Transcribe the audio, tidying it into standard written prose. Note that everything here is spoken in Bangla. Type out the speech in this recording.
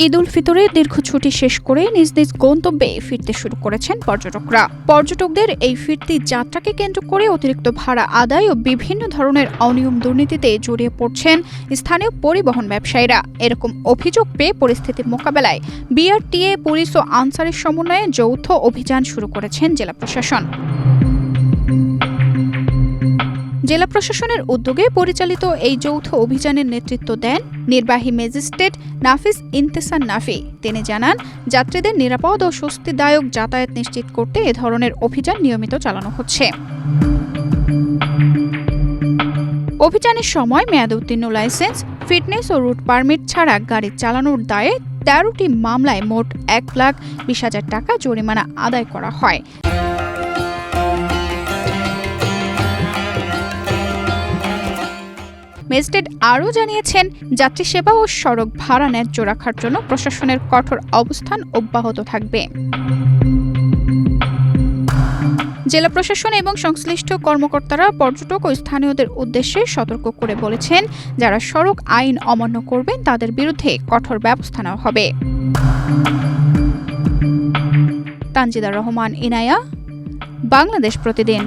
ঈদ উল ফিতরের দীর্ঘ ছুটি শেষ করে নিজ নিজ গন্তব্যে ফিরতে শুরু করেছেন পর্যটকরা। পর্যটকদের এই ফিরতি যাত্রাকে কেন্দ্র করে অতিরিক্ত ভাড়া আদায় ও বিভিন্ন ধরনের অনিয়ম দুর্নীতিতে জড়িয়ে পড়ছেন স্থানীয় পরিবহন ব্যবসায়ীরা। এরকম অভিযোগ পেয়ে পরিস্থিতির মোকাবেলায় বিআরটিএ, পুলিশ ও আনসারের সমন্বয়ে যৌথ অভিযান শুরু করেছেন জেলা প্রশাসন। জেলা প্রশাসনের উদ্যোগে পরিচালিত এই যৌথ অভিযানের নেতৃত্ব দেন নির্বাহী ম্যাজিস্ট্রেট নাফিস ইন্তেসার নাফি। তিনি জানান, যাত্রীদের নিরাপদ ও স্বস্তিদায়ক যাতায়াত নিশ্চিত করতে এ ধরনের অভিযান নিয়মিত চালানো হচ্ছে। অভিযানের সময় মেয়াদে উত্তীর্ণ লাইসেন্স, ফিটনেস ও রুট পারমিট ছাড়া গাড়ি চালানোর দায়ে ১৩টি মামলায় মোট ১,২০,০০০ টাকা জরিমানা আদায় করা হয়। ম্যাজিস্ট্রেট আরও জানিয়েছেন, যাত্রী সেবা ও সড়ক ভাড়া ন্যায্য রাখার জন্য প্রশাসনের কঠোর অবস্থান অব্যাহত থাকবে। জেলা প্রশাসন এবং সংশ্লিষ্ট কর্মকর্তারা পর্যটক ও স্থানীয়দের উদ্দেশ্যে সতর্ক করে বলেছেন, যারা সড়ক আইন অমান্য করবেন তাদের বিরুদ্ধে কঠোর ব্যবস্থা নেওয়া হবে। তানজিদা রহমান, ইনায়া, বাংলাদেশ প্রতিদিন।